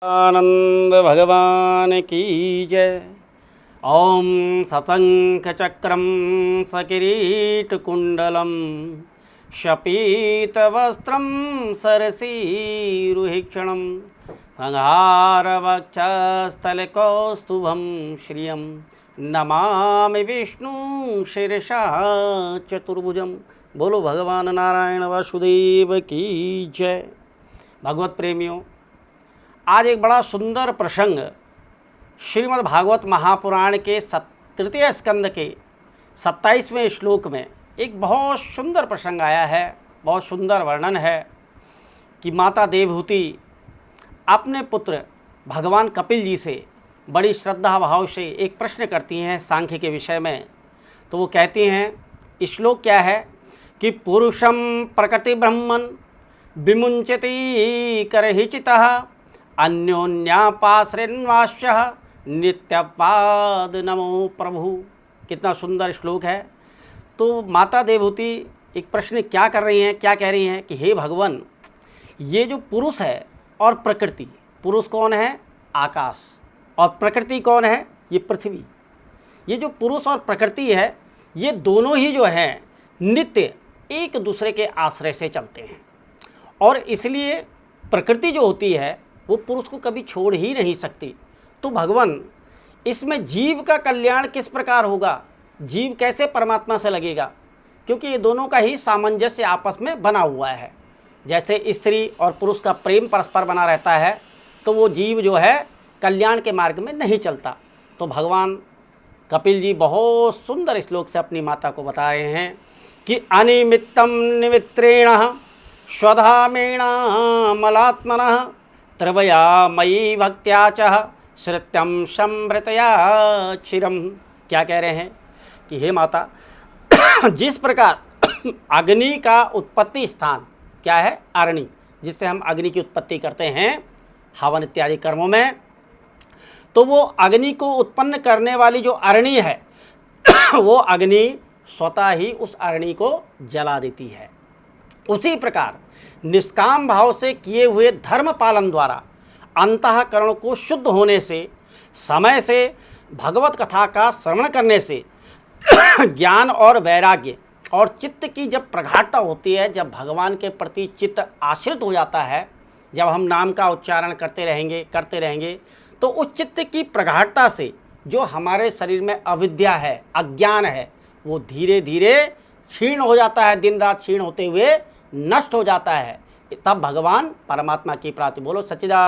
आनंद भगवान की जय। ओम सशंख चक्रम सकिरीटकुंडलम शपीतवस्त्रम सरसीरुहिक्षणम अंगारवक्षस्थलकौस्तुभं श्रियं नमामि विष्णु शीर्षा चतुर्भुजम। बोलो भगवान नारायण वासुदेव की जय। भगवत प्रेमियों, आज एक बड़ा सुंदर प्रसंग श्रीमद् भागवत महापुराण के तृतीय स्कंद के 27वें श्लोक में एक बहुत सुंदर प्रसंग आया है। बहुत सुंदर वर्णन है कि माता देवहूति अपने पुत्र भगवान कपिल जी से बड़ी श्रद्धा भाव से एक प्रश्न करती हैं सांख्य के विषय में। तो वो कहती हैं, श्लोक क्या है कि पुरुषम प्रकृति ब्रह्मन विमुंचति करहिचितः अन्योन्यापाश्रयन्वास्य नित्यपाद नमो प्रभु। कितना सुंदर श्लोक है। तो माता देवहूति एक प्रश्न क्या कर रही हैं, क्या कह रही हैं कि हे भगवान, ये जो पुरुष है और प्रकृति, पुरुष कौन है? आकाश। और प्रकृति कौन है? ये पृथ्वी। ये जो पुरुष और प्रकृति है, ये दोनों ही जो हैं नित्य एक दूसरे के आश्रय से चलते हैं। और इसलिए प्रकृति जो होती है वो पुरुष को कभी छोड़ ही नहीं सकती। तो भगवान, इसमें जीव का कल्याण किस प्रकार होगा? जीव कैसे परमात्मा से लगेगा? क्योंकि ये दोनों का ही सामंजस्य आपस में बना हुआ है। जैसे स्त्री और पुरुष का प्रेम परस्पर बना रहता है, तो वो जीव जो है कल्याण के मार्ग में नहीं चलता। तो भगवान कपिल जी बहुत सुंदर श्लोक से अपनी माता को बता रहे हैं कि अनिमित्तम निमित्रेण स्वधामेण मलात्मनः त्रिवया मयि भक्त्या च श्रुत्यम संभृतया क्षीरम। क्या कह रहे हैं कि हे माता, जिस प्रकार अग्नि का उत्पत्ति स्थान क्या है? अरणि, जिससे हम अग्नि की उत्पत्ति करते हैं हवन इत्यादि कर्मों में, तो वो अग्नि को उत्पन्न करने वाली जो अरणि है वो अग्नि स्वतः ही उस अरणि को जला देती है। उसी प्रकार निष्काम भाव से किए हुए धर्म पालन द्वारा अंतःकरण को शुद्ध होने से, समय से भगवत कथा का श्रवण करने से ज्ञान और वैराग्य और चित्त की जब प्रगाढ़ता होती है, जब भगवान के प्रति चित्त आश्रित हो जाता है, जब हम नाम का उच्चारण करते रहेंगे तो उस चित्त की प्रगाढ़ता से जो हमारे शरीर में अविद्या है, अज्ञान है, वो धीरे धीरे क्षीण हो जाता है। दिन रात क्षीण होते हुए नष्ट हो जाता है। तब भगवान परमात्मा की प्राप्ति। बोलो सच्चिदानंद।